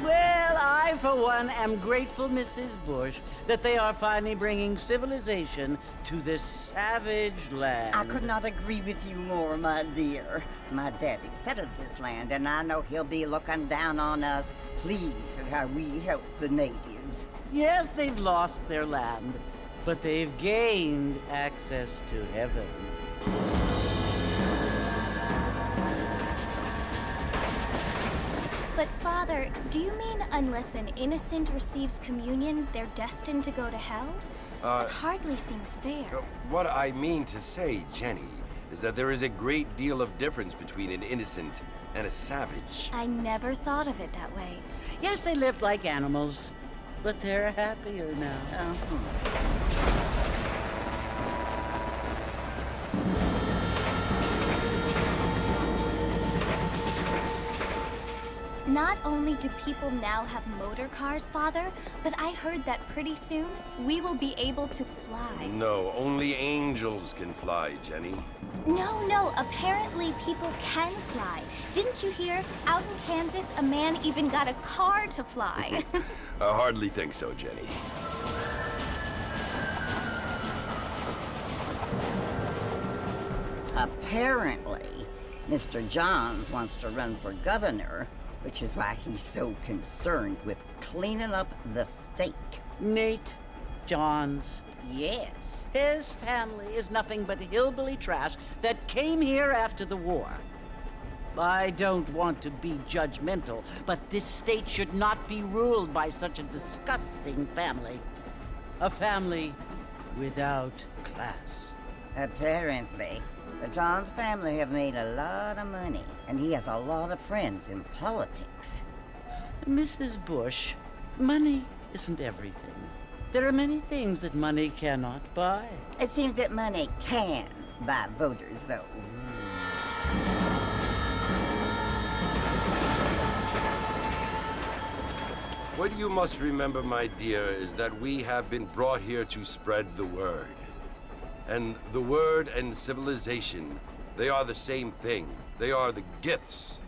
Well, I, for one, am grateful, Mrs. Bush, that they are finally bringing civilization to this savage land. I could not agree with you more, my dear. My daddy settled this land, and I know he'll be looking down on us, pleased at how we help the natives. Yes, they've lost their land, but they've gained access to heaven. But Father, do you mean unless an innocent receives communion, they're destined to go to hell? That hardly seems fair. What I mean to say, Jenny, is that there is a great deal of difference between an innocent and a savage. I never thought of it that way. Yes, they lived like animals, but they're happier now. Not only do people now have motor cars, Father, but I heard that pretty soon we will be able to fly. No, only angels can fly, Jenny. No, apparently people can fly. Didn't you hear? Out in Kansas, a man even got a car to fly. I hardly think so, Jenny. Apparently, Mr. Johns wants to run for governor, which is why he's so concerned with cleaning up the state. Nate Johns. Yes. His family is nothing but hillbilly trash that came here after the war. I don't want to be judgmental, but this state should not be ruled by such a disgusting family. A family without class. Apparently, the Johns family have made a lot of money, and he has a lot of friends in politics. Mrs. Bush, money isn't everything. There are many things that money cannot buy. It seems that money can buy voters, though. What you must remember, my dear, is that we have been brought here to spread the word. And the word and civilization, they are the same thing. They are the gifts.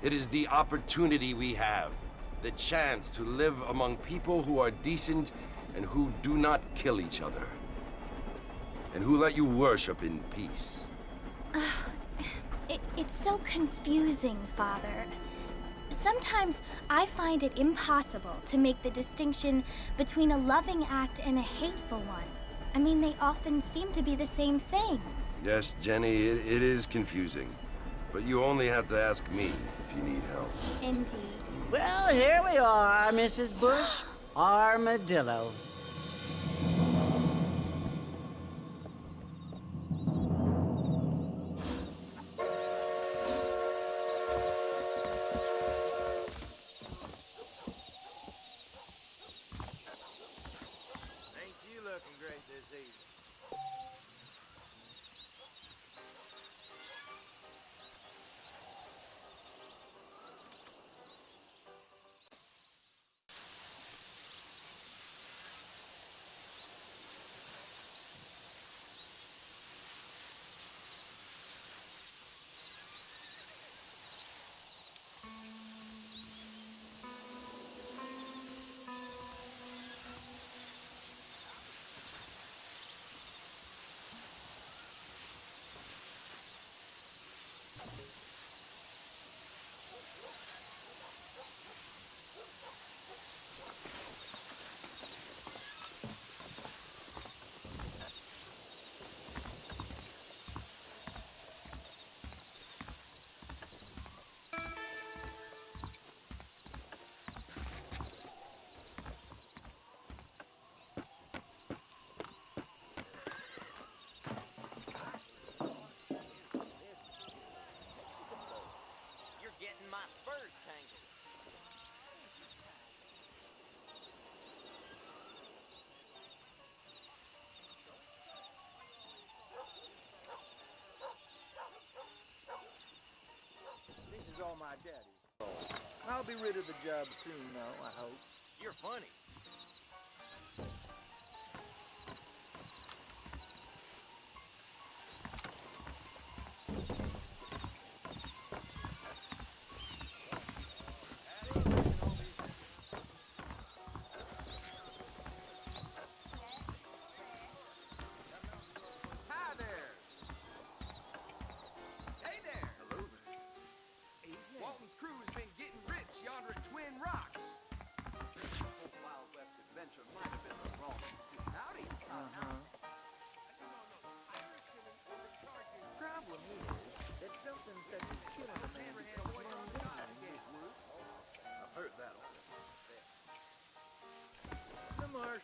It is the opportunity we have, the chance to live among people who are decent and who do not kill each other, and who let you worship in peace. It's so confusing, Father. Sometimes I find it impossible to make the distinction between a loving act and a hateful one. I mean, they often seem to be the same thing. Yes, Jenny, it is confusing. But you only have to ask me if you need help. Indeed. Well, here we are, Mrs. Bush. Armadillo. Ain't you looking great this evening? Getting my spurs tangled. This is all my daddy's. I'll be rid of the job soon, though, I hope. You're funny.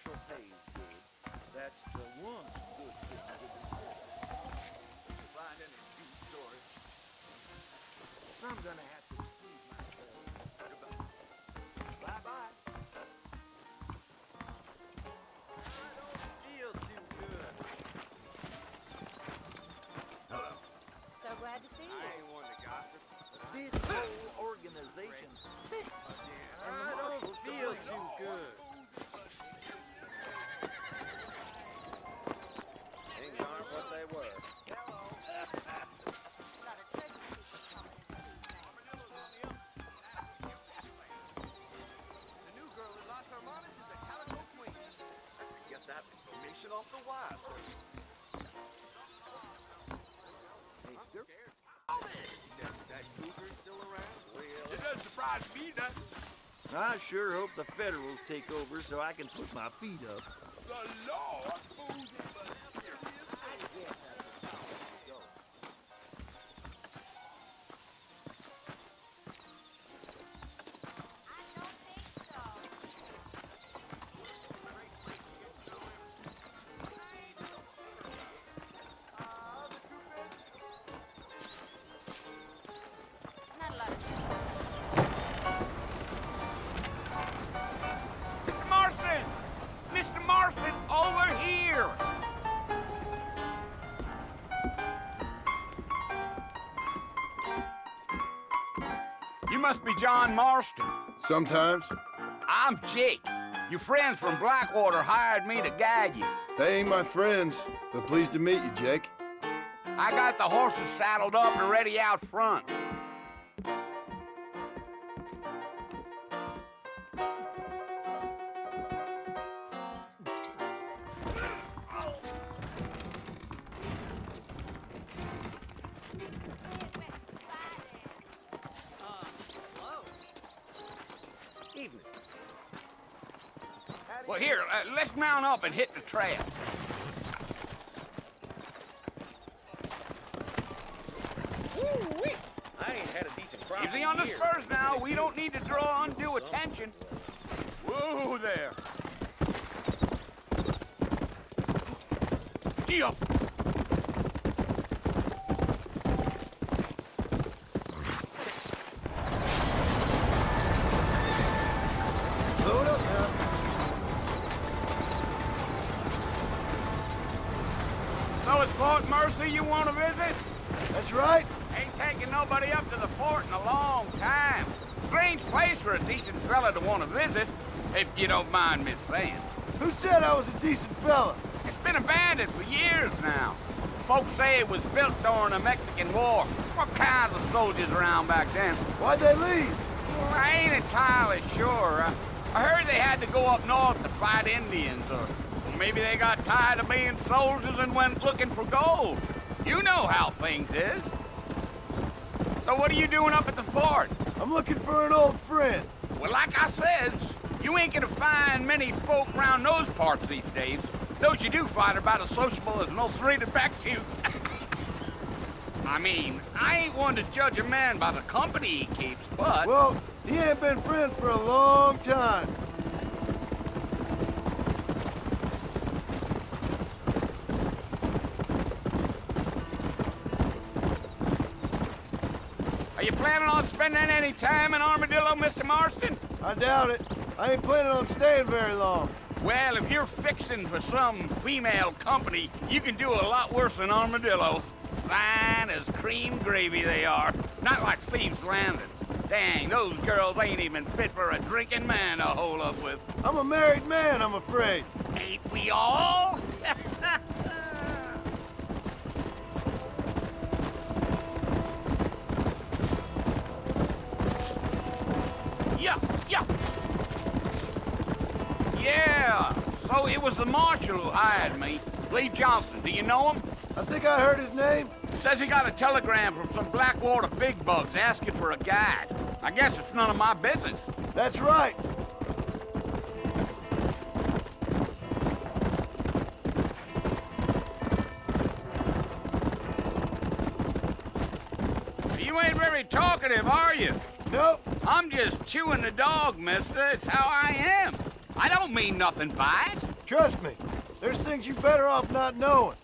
marshal pays good. That's the one good thing with the city. Find any food storage? I'm gonna have to excuse myself. Goodbye. Bye-bye. I don't feel too good. Hello. So glad to see you. I ain't one to gossip, but this whole organization stinks. And I don't feel too good. Things aren't what they were. Not a treasure seeker coming in Steve's name. The new girl that lost her mom is a calico queen. I could get that information off the wire, sir. Hey, girl. That cougar still around? Well, it doesn't surprise me none. I sure hope the Federals take over so I can put my feet up. The Lord moves it, but I guess that's how it goes. I don't think so. Not a lot of Mr. Marston! Mr. Marston, over here! You must be John Marston. Sometimes. I'm Jake. Your friends from Blackwater hired me to guide you. They ain't my friends, but pleased to meet you, Jake. I got the horses saddled up and ready out front. Evening. Well, here, let's mount up and hit the trail. Woo-wee! I ain't had a decent crop Easy in on the years. spurs now. We don't need to draw undue attention. Whoa there. Gee up. Load up now. So it's Fort Mercer you want to visit? That's right. Ain't taking nobody up to the fort in a long time. Strange place for a decent fella to want to visit, if you don't mind me saying. Who said I was a decent fella? It's been abandoned for years now. Folks say it was built during the Mexican War. What kinds of soldiers around back then? Why'd they leave? Well, I ain't entirely sure. I heard they had to go up north to fight Indians, or maybe they got tired of being soldiers and went looking for gold. You know how things is. So what are you doing up at the fort? I'm looking for an old friend. Well, like I says, you ain't gonna find many folk around those parts these days. Those you do find are about as sociable as most rated backshoots. I mean, I ain't one to judge a man by the company he keeps, but... Well, he ain't been friends for a long time. Are you planning on spending any time in Armadillo, Mr. Marston? I doubt it. I ain't planning on staying very long. Well, if you're fixing for some female company, you can do a lot worse than Armadillo. Fine as cream gravy they are. Not like Thieves Landing. Dang, those girls ain't even fit for a drinking man to hole up with. I'm a married man, I'm afraid. Ain't we all? Yeah. Yeah, so it was the marshal who hired me. Lee Johnson, do you know him? I think I heard his name. Says he got a telegram from some Blackwater big bugs asking for a guide. I guess it's none of my business. That's right. You ain't very talkative, are you? Nope. I'm just chewing the dog, mister. It's how I am. I don't mean nothing by it. Trust me, there's things you're better off not knowing.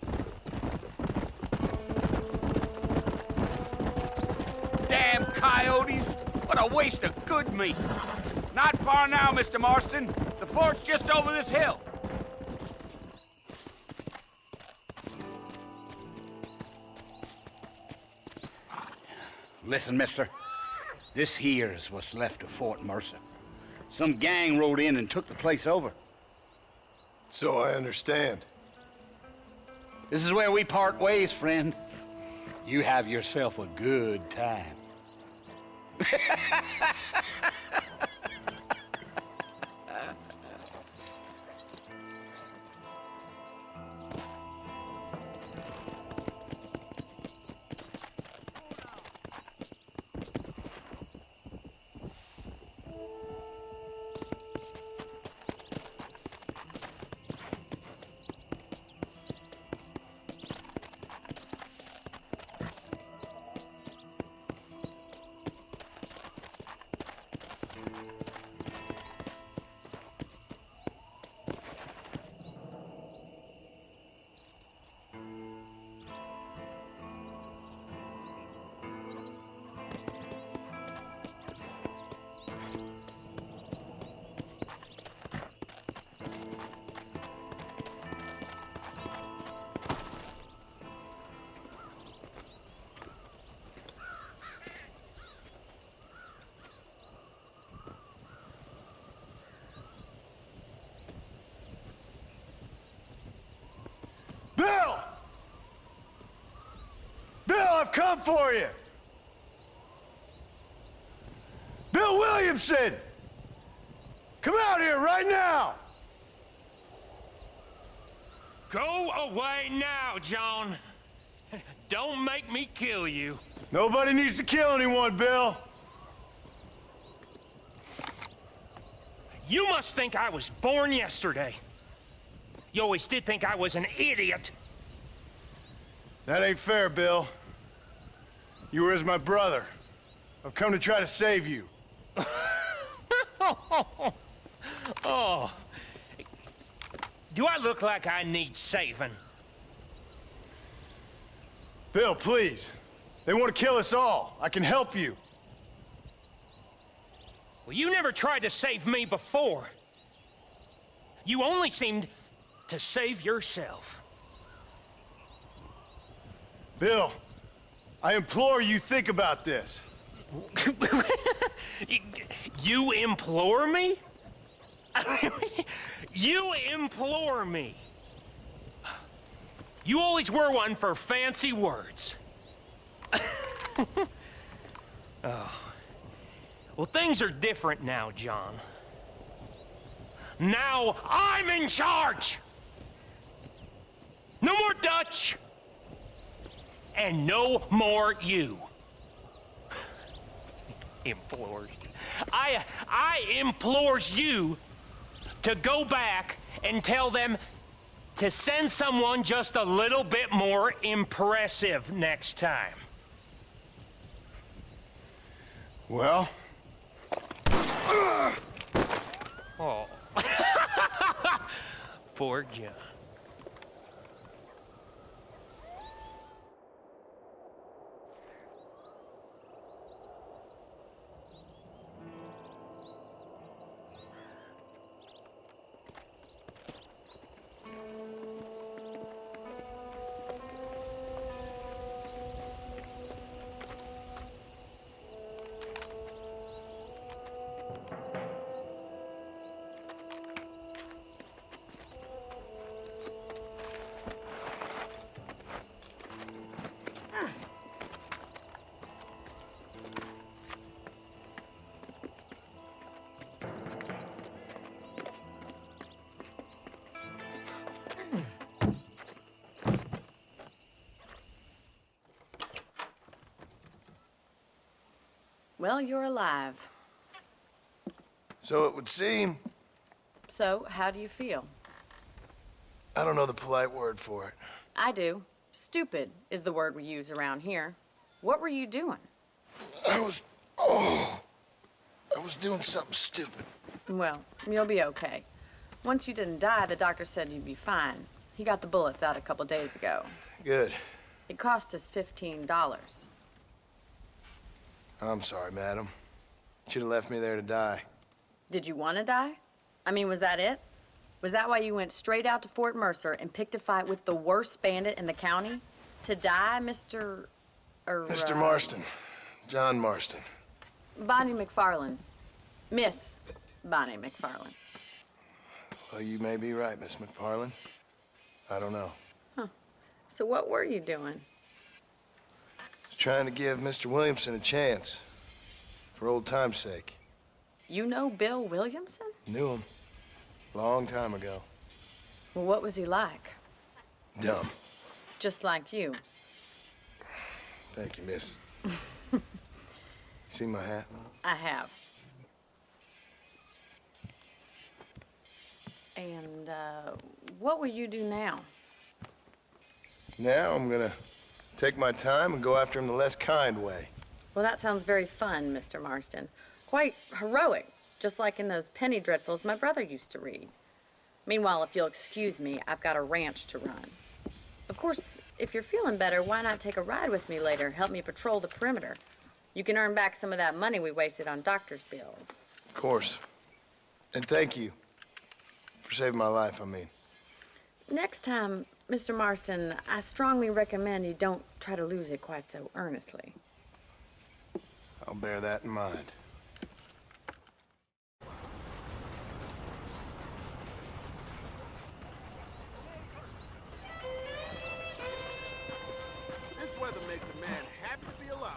Damn coyotes! What a waste of good meat. Not far now, Mr. Marston. The fort's just over this hill. Listen, mister. This here is what's left of Fort Mercer. Some gang rode in and took the place over. So I understand. This is where we part ways, friend. You have yourself a good time. Bill! Bill, I've come for you! Bill Williamson! Come out here right now! Go away now, John. Don't make me kill you. Nobody needs to kill anyone, Bill. You must think I was born yesterday. You always did think I was an idiot. That ain't fair, Bill. You were as my brother. I've come to try to save you. Oh. Do I look like I need saving? Bill, please. They want to kill us all. I can help you. Well, you never tried to save me before. You only seemed to save yourself. Bill, I implore you think about this. You implore me? You implore me? You always were one for fancy words. Oh. Well, things are different now, John. Now I'm in charge! No more Dutch! And no more you. Implores. I implores you to go back and tell them to send someone just a little bit more impressive next time. Well? Oh. Poor John. Well, you're alive. So it would seem. So, how do you feel? I don't know the polite word for it. I do. Stupid is the word we use around here. What were you doing? I was doing something stupid. Well, you'll be okay. Once you didn't die, the doctor said you'd be fine. He got the bullets out a couple days ago. Good. It cost us $15. I'm sorry, madam. Should have left me there to die. Did you want to die? I mean, was that it? Was that why you went straight out to Fort Mercer and picked a fight with the worst bandit in the county? To die, Mr. Mr. Marston. John Marston. Bonnie McFarland. Miss Bonnie McFarland. Well, you may be right, Miss McFarland. I don't know. So what were you doing? Just trying to give Mr. Williamson a chance. For old time's sake. You know Bill Williamson? Knew him. Long time ago. Well, what was he like? Dumb. Just like you. Thank you, miss. See my hat? I have. And, what will you do now? Now I'm gonna take my time and go after him the less kind way. Well, that sounds very fun, Mr. Marston. Quite heroic, just like in those penny dreadfuls my brother used to read. Meanwhile, if you'll excuse me, I've got a ranch to run. Of course, if you're feeling better, why not take a ride with me later? Help me patrol the perimeter. You can earn back some of that money we wasted on doctor's bills. Of course. And thank you for saving my life, I mean. Next time, Mr. Marston, I strongly recommend you don't try to lose it quite so earnestly. I'll bear that in mind. This weather makes a man happy to be alive.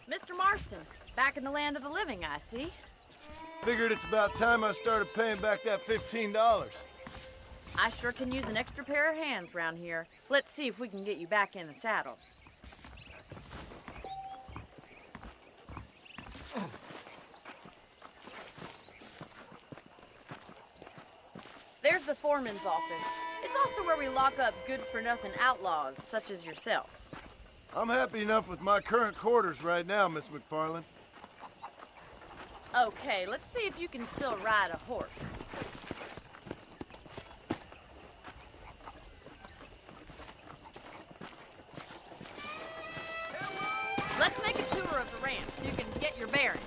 Mr. Marston, back in the land of the living, I see. Figured it's about time I started paying back that $15. I sure can use an extra pair of hands around here. Let's see if we can get you back in the saddle. There's the foreman's office. It's also where we lock up good-for-nothing outlaws, such as yourself. I'm happy enough with my current quarters right now, Miss McFarland. Okay, let's see if you can still ride a horse. Let's make a tour of the ranch so you can get your bearings.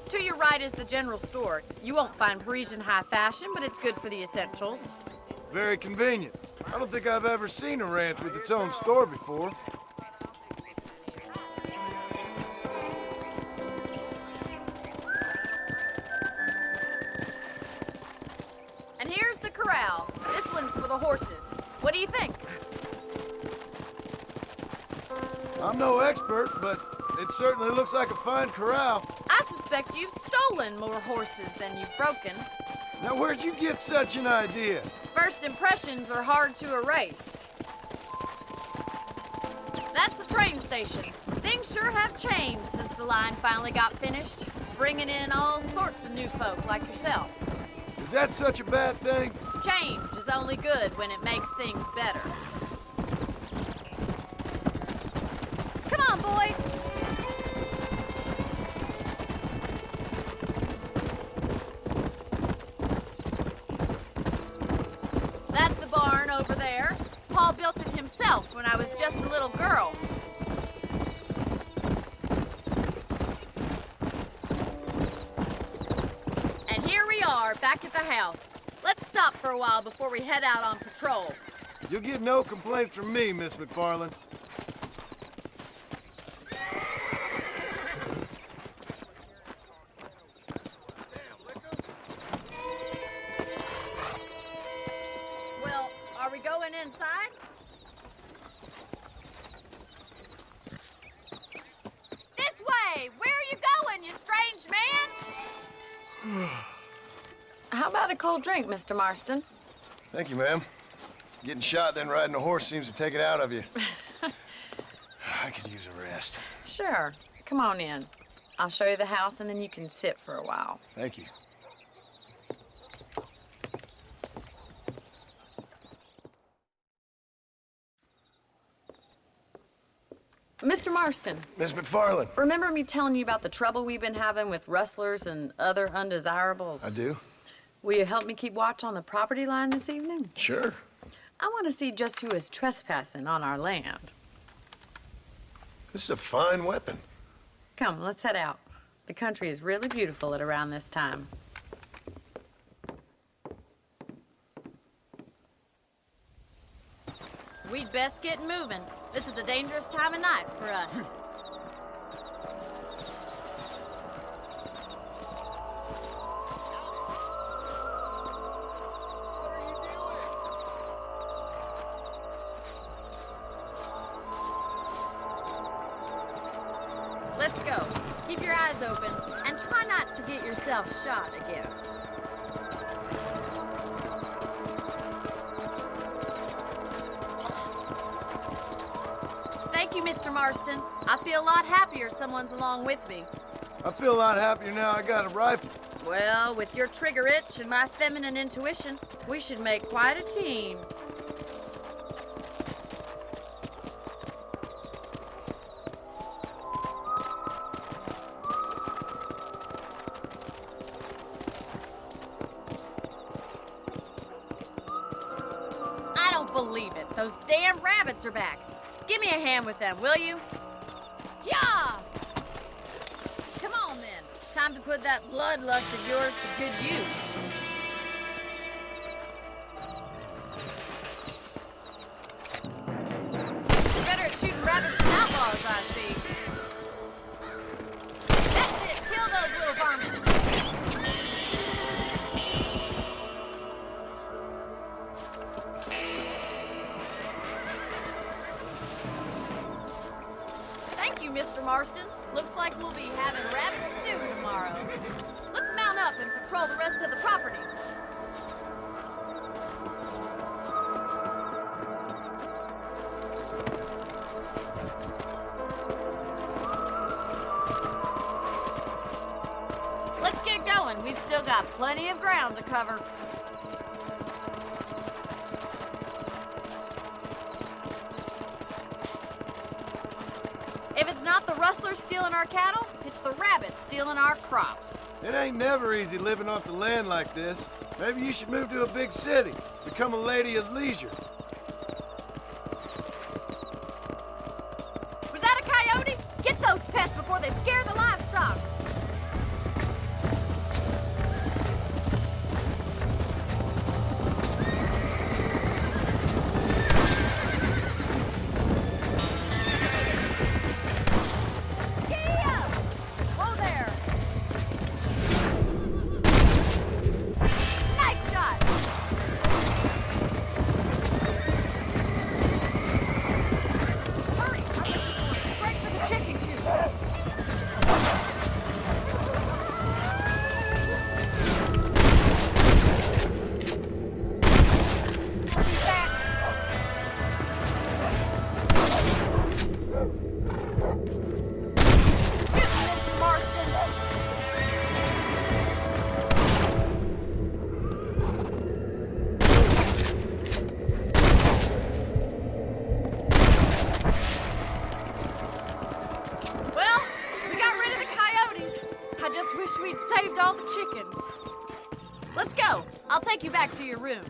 To your right is the general store. You won't find Parisian high fashion, but it's good for the essentials. Very convenient. I don't think I've ever seen a ranch with its own store before. And here's the corral. This one's for the horses. What do you think? I'm no expert, but it certainly looks like a fine corral. I suspect you've stolen more horses than you've broken. Now, where'd you get such an idea? First impressions are hard to erase. That's the train station. Things sure have changed since the line finally got finished. bringing in all sorts of new folk like yourself. Is that such a bad thing? Change is only good when it makes things better. Come on, boy. That's the barn over there. Paul built it himself when I was just a little girl. And here we are, back at the house. Let's stop for a while before we head out on patrol. You'll get no complaints from me, Miss McFarland. Well, are we going inside? This way! Where are you going, you strange man? How about a cold drink, Mr. Marston? Thank you, ma'am. Getting shot, then riding a horse seems to take it out of you. I could use a rest. Sure. Come on in. I'll show you the house, and then you can sit for a while. Thank you. Mr. Marston, Miss McFarland. remember me telling you about the trouble we've been having with rustlers and other undesirables? I do. Will you help me keep watch on the property line this evening? Sure. I want to see just who is trespassing on our land. This is a fine weapon. Come, let's head out. The country is really beautiful at around this time. We'd best get moving. This is a dangerous time of night for us. Let's go. Keep your eyes open and try not to get yourself shot again. Thank you, Mr. Marston. I feel a lot happier someone's along with me. I feel a lot happier now I got a rifle. Well, with your trigger itch and my feminine intuition, we should make quite a team. I don't believe it. Those damn rabbits are back. Give me a hand with them, will you? Yeah! Come on, then. Time to put that bloodlust of yours to good use. You're better at shooting rabbits than outlaws, I see. That's it. Kill those little varmints. Thank you, Mr. Marston. Looks like we'll be having rabbit stew tomorrow. Let's mount up and patrol the rest of the property. Let's get going. We've still got plenty of ground to cover. If it's not the rustlers stealing our cattle, it's the rabbits stealing our crops. It ain't never easy living off the land like this. Maybe you should move to a big city, become a lady of leisure. Was that a coyote? Get those pests before they scare the livestock. Whoa there! Nice shot! wish we'd saved all the chickens. Let's go. I'll take you back to your room.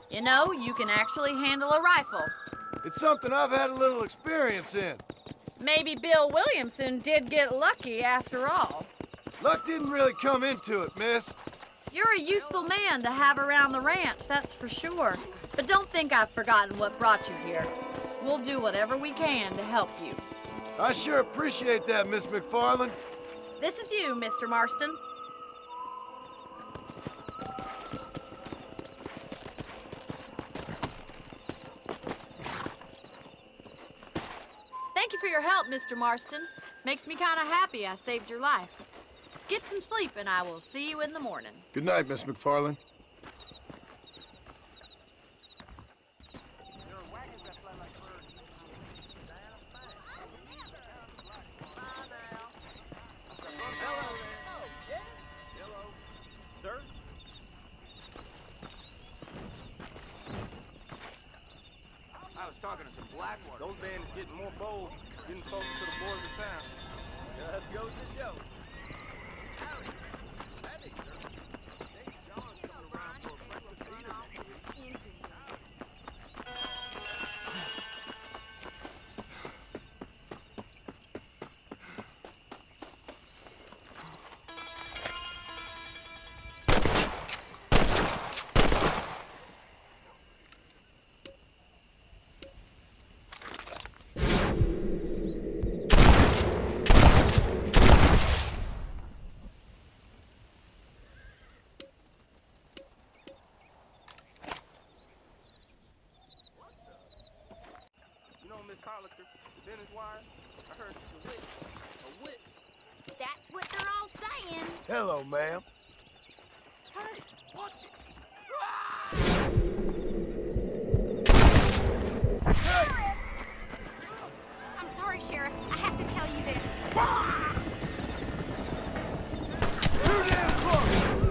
You know, you can actually handle a rifle. It's something I've had a little experience in. Maybe Bill Williamson did get lucky after all. Luck didn't really come into it, miss. You're a useful man to have around the ranch, that's for sure. But don't think I've forgotten what brought you here. We'll do whatever we can to help you. I sure appreciate that, Miss McFarland. This is you, Mr. Marston. Thank you for your help, Mr. Marston. Makes me kind of happy I saved your life. Get some sleep and I will see you in the morning. Good night, Miss McFarland. I was talking to some Blackwater. Those bandits getting more bold, getting closer to the borders of town. Just goes to show. Hollister, the Dennis wire. I heard she's a witch. A witch. That's what they're all saying. Hello, ma'am. Hey, watch it. I'm sorry, Sheriff. I have to tell you this. Too damn close!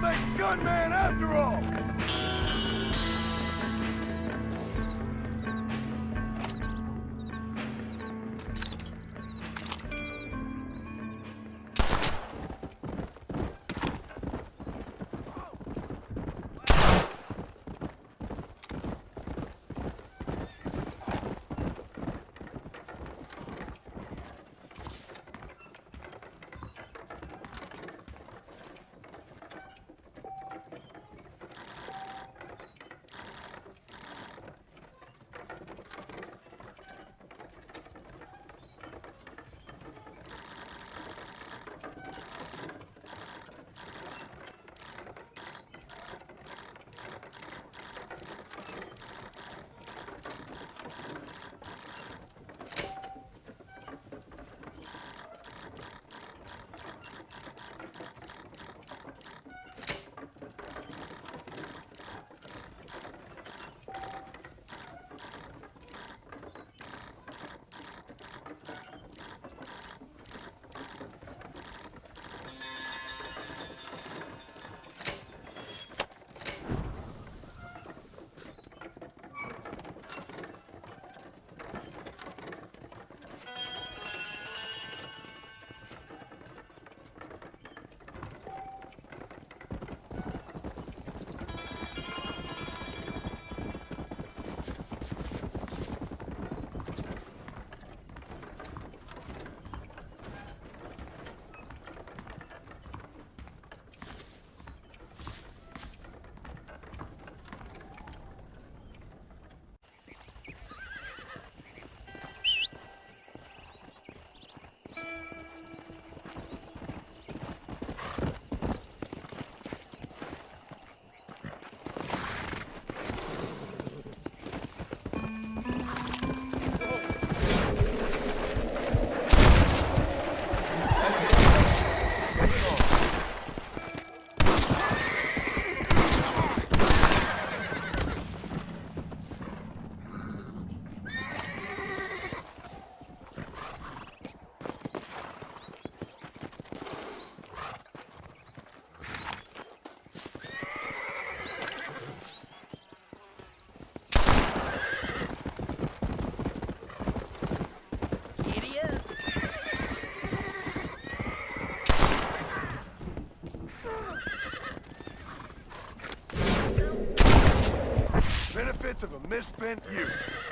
make a gunman after all! Benefits of a misspent youth.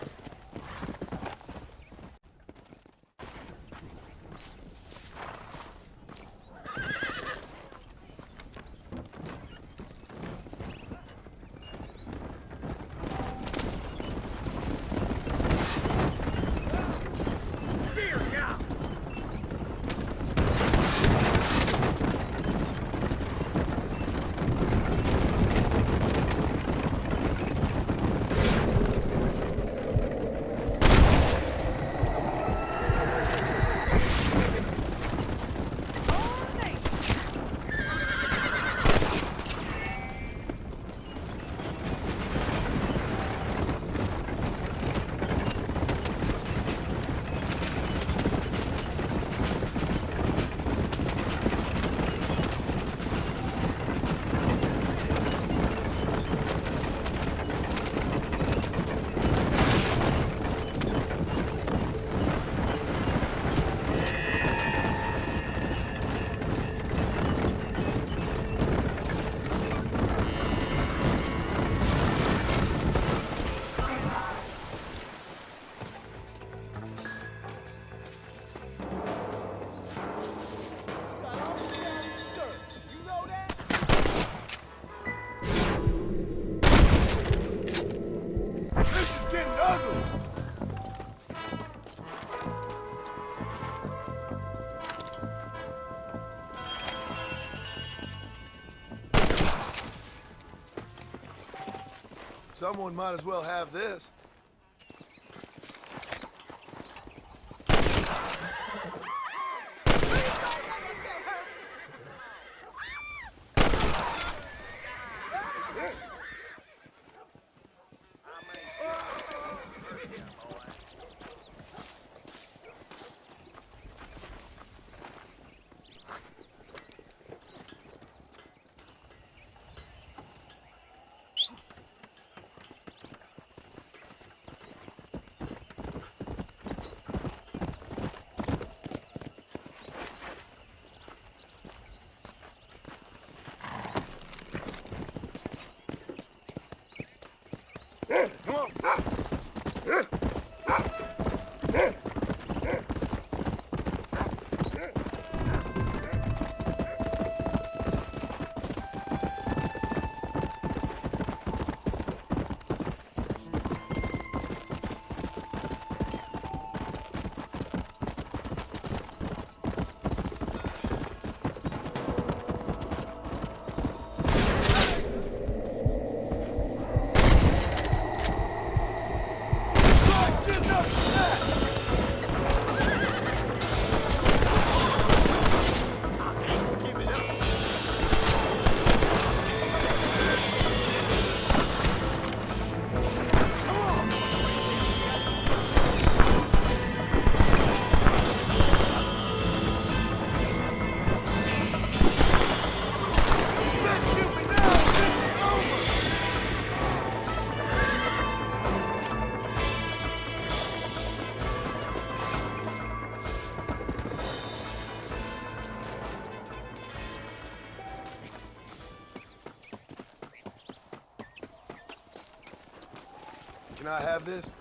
Someone might as well have this. Can I have this?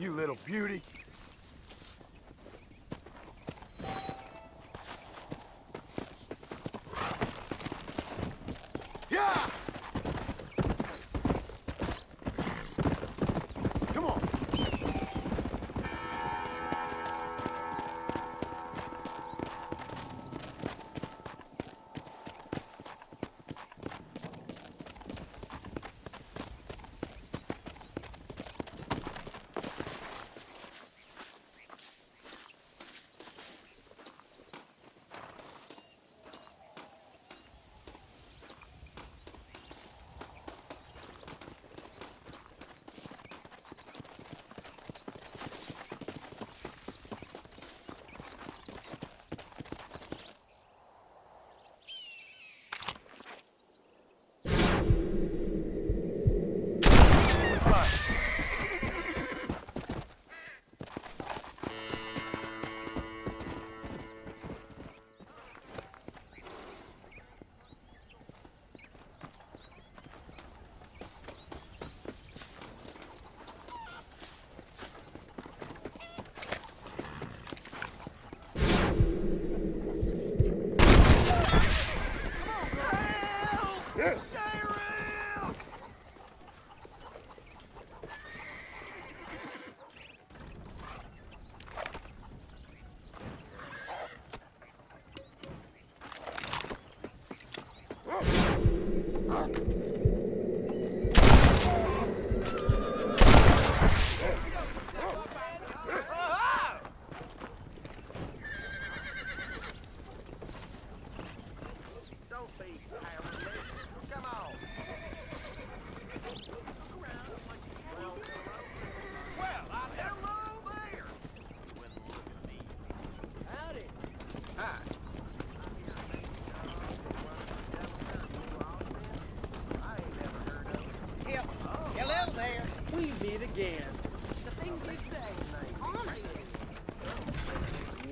You little beauty. Yeah! Come on. Hello there. We meet again. The things you say, honestly.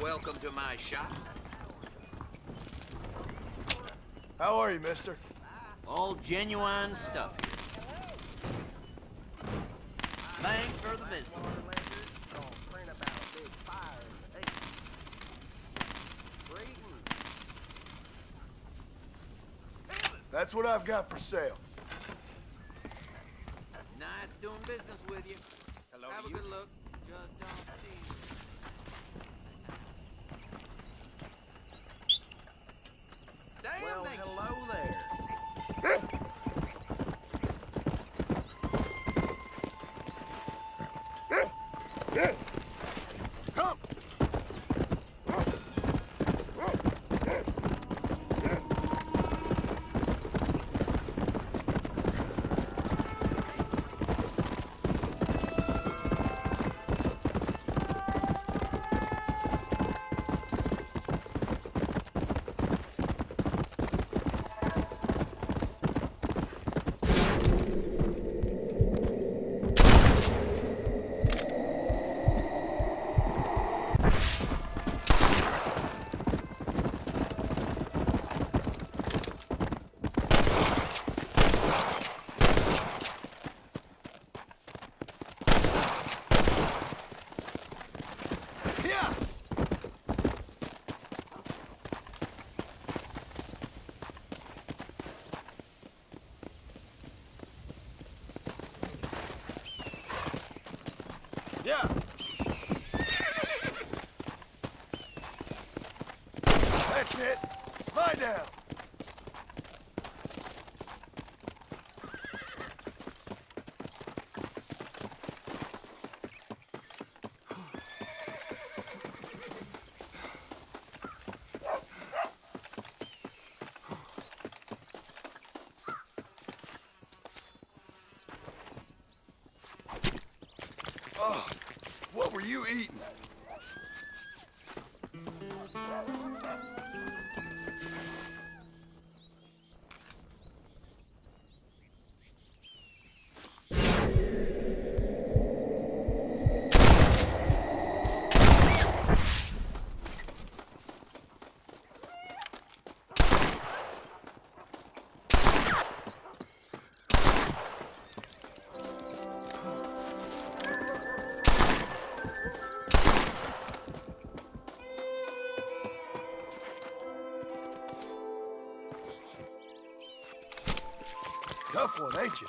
Welcome to my shop. How are you, mister? All genuine stuff here. Thanks for the visit. That's what I've got for sale. Nice doing business with you. Hello. Have a good look. Just don't see. Damn, well, hello there. Come! Yeah. That's it. Lie down. Oh, what were you eating? tough one, ain't you?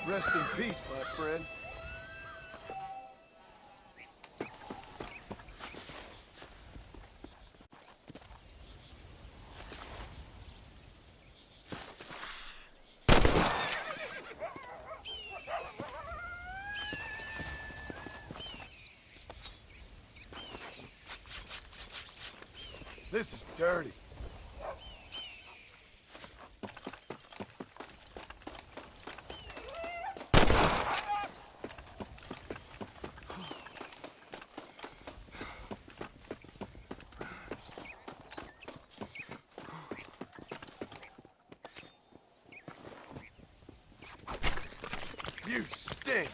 Rest in peace, my friend. This is dirty. You stink!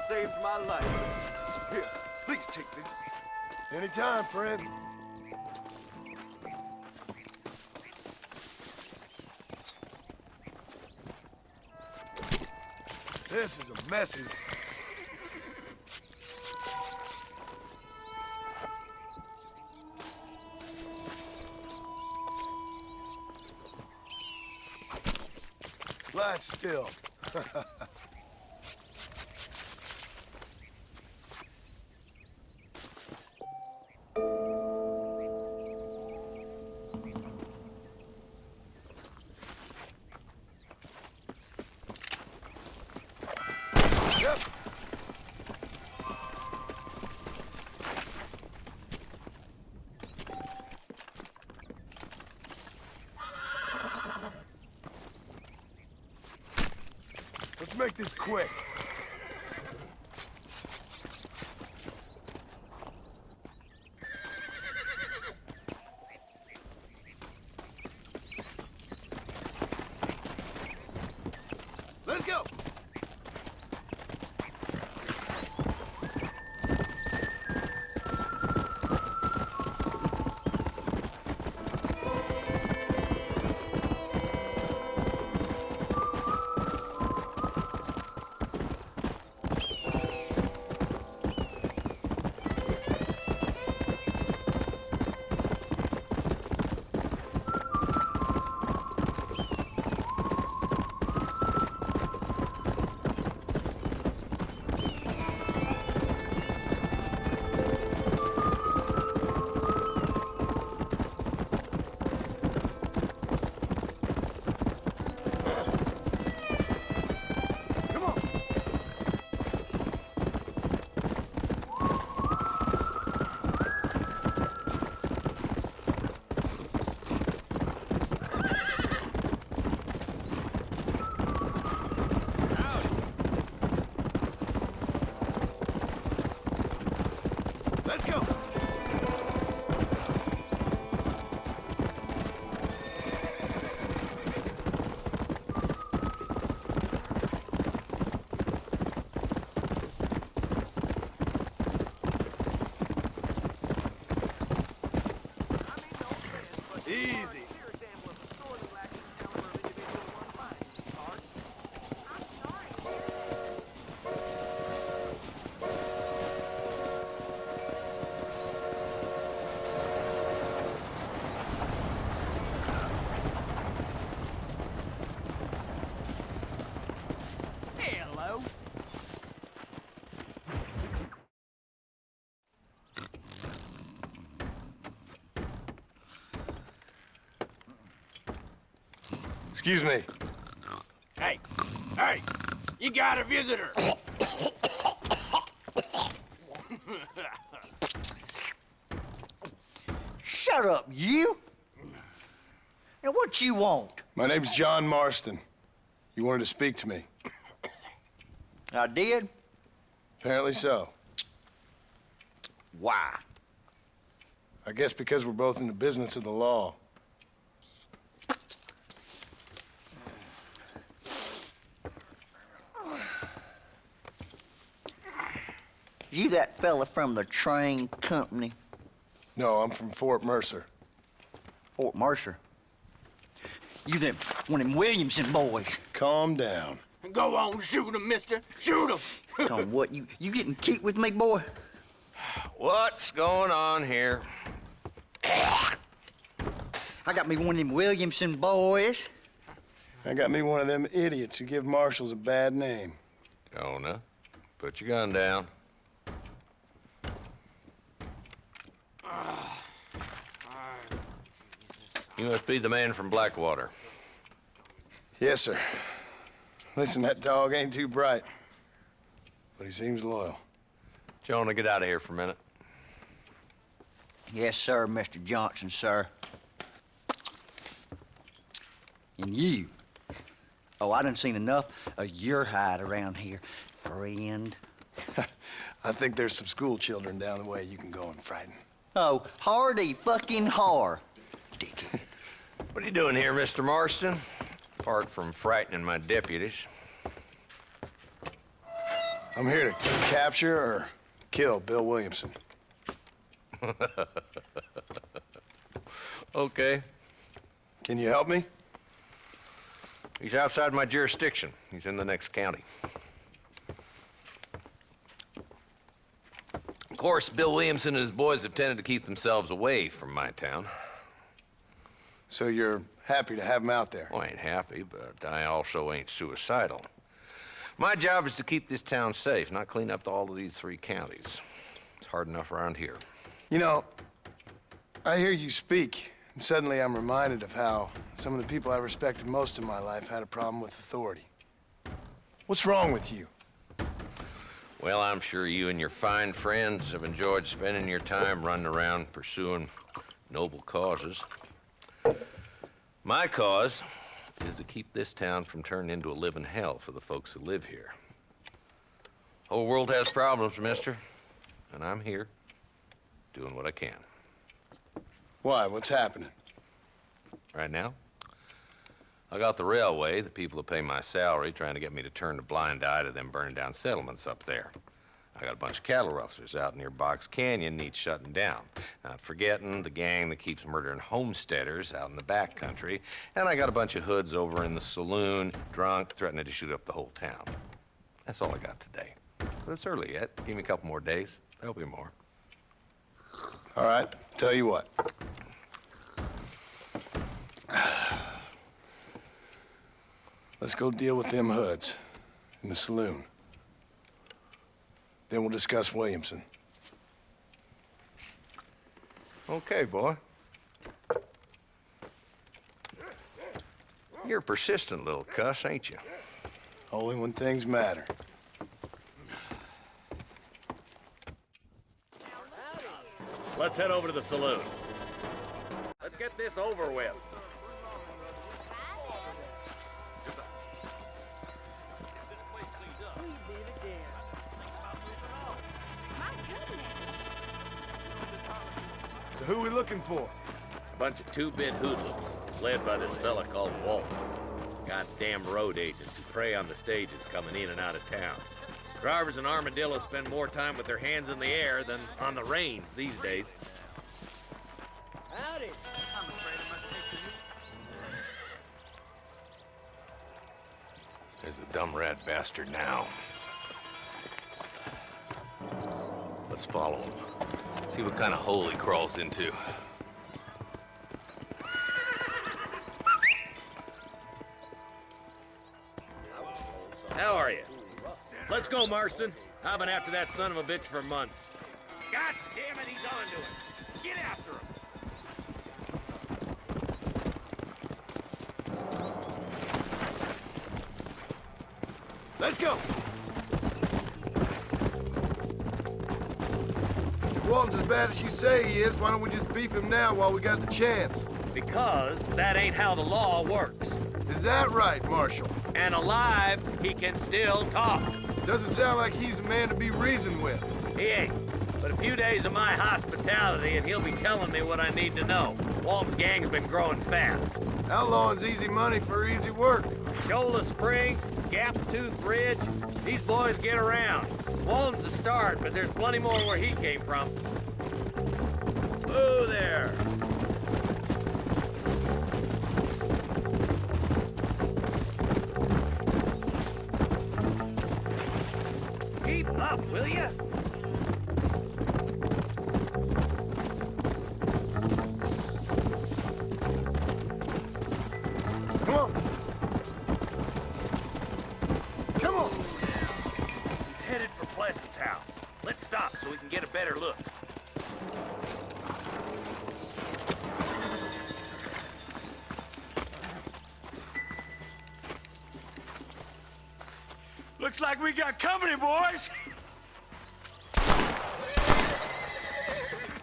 Saved my life. Here, please take this. Anytime, friend. This is a messy one. Lie still. Yep. Let's make this quick. Let's go. Excuse me. Hey, hey, you got a visitor. Shut up, you! Now, what you want? My name's John Marston. You wanted to speak to me. I did? Apparently so. Why? I guess because we're both in the business of the law. You that fella from the train company? No, I'm from Fort Mercer. Fort Mercer? You them, one of them Williamson boys. Calm down. Go on, shoot him, mister. Shoot him. Come what, you getting kicked with me, boy? What's going on here? I got me one of them Williamson boys. I got me one of them idiots who give marshals a bad name. Jonah, put your gun down. You must be the man from Blackwater. Yes, sir. Listen, that dog ain't too bright, but he seems loyal. Jonah, get out of here for a minute. Yes, sir, Mr. Johnson, sir. And you. Oh, I done seen enough of your hide around here, friend. I think there's some school children down the way you can go and frighten. Oh, hardy fucking har. Dickhead. What are you doing here, Mr. Marston? Apart from frightening my deputies. I'm here to capture or kill Bill Williamson. Okay. Can you help me? He's outside my jurisdiction. He's in the next county. Of course, Bill Williamson and his boys have tended to keep themselves away from my town. So you're happy to have him out there? Well, I ain't happy, but I also ain't suicidal. My job is to keep this town safe, not clean up all of these 3 counties. It's hard enough around here. You know, I hear you speak, and suddenly I'm reminded of how some of the people I respected most in my life had a problem with authority. What's wrong with you? Well, I'm sure you and your fine friends have enjoyed spending your time running around pursuing noble causes. My cause is to keep this town from turning into a living hell for the folks who live here. Whole world has problems, mister, and I'm here doing what I can. Why? What's happening? Right now, I got the railway, the people that pay my salary, trying to get me to turn a blind eye to them burning down settlements up there. I got a bunch of cattle rustlers out near Box Canyon needs shutting down. Not forgetting the gang that keeps murdering homesteaders out in the back country. And I got a bunch of hoods over in the saloon, drunk, threatening to shoot up the whole town. That's all I got today. But it's early yet. Give me a couple more days. There'll be more. All right, tell you what. Let's go deal with them hoods in the saloon. Then we'll discuss Williamson. Okay, boy. You're a persistent little cuss, ain't you? Only when things matter. Let's head over to the saloon. Let's get this over with. So who are we looking for? A bunch of 2-bit hoodlums, led by this fella called Walton. Goddamn road agents who prey on the stages coming in and out of town. Drivers in Armadillo spend more time with their hands in the air than on the reins these days. Howdy. I'm afraid I must take the There's the dumb rat bastard now. Let's follow him. See what kind of hole he crawls into. How are you? Let's go, Marston. I've been after that son of a bitch for months. God damn it, he's on to it. Get after him. Let's go. If Walton's as bad as you say he is, why don't we just beef him now while we got the chance? Because that ain't how the law works. Is that right, Marshal? And alive, he can still talk. Doesn't sound like he's a man to be reasoned with. He ain't. But a few days of my hospitality and he'll be telling me what I need to know. Walton's gang's been growing fast. Outlawing's easy money for easy work. Shola Spring, Gap Tooth Ridge, these boys get around. Walton's the start, but there's plenty more where he came from. Whoa there! Keep up, will ya? Come on. Come on. He's headed for Pleasant's house. Let's stop so we can get a better look. Looks like we got company, boys.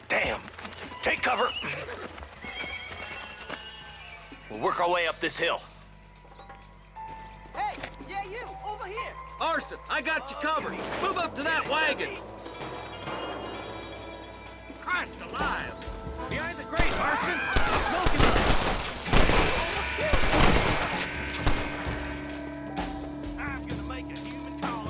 Damn. Take cover. We'll work our way up this hill. Hey, yeah, you, over here. Arston, I got you covered. Move up to that wagon. Christ alive. Behind the crate, Arston. Smoking up. I'm gonna make a human call.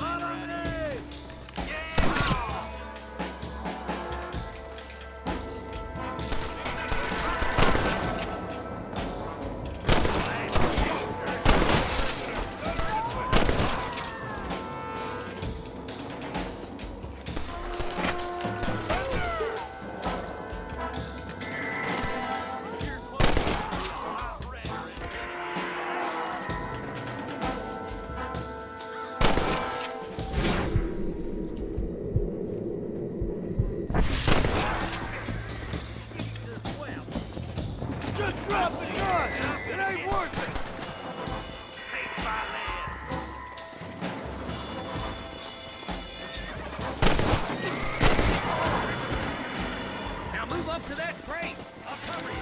Just drop the gun. It ain't worth it. Take my land. Now move up to that crate. I'll cover you.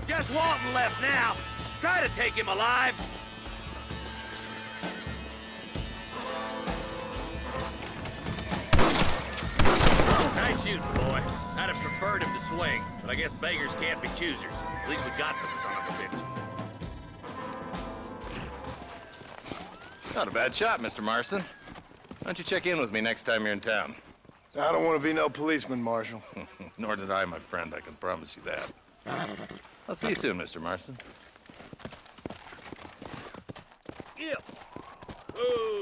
Just Walton left now. Try to take him alive. Nice shooting, boy. I'd have preferred him to swing, but I guess beggars can't be choosers. At least we got the son of a bitch. Not a bad shot, Mr. Marston. Why don't you check in with me next time you're in town? I don't want to be no policeman, Marshal. Nor did I, my friend. I can promise you that. I'll see you soon, Mr. Marston. Yeah. Whoa.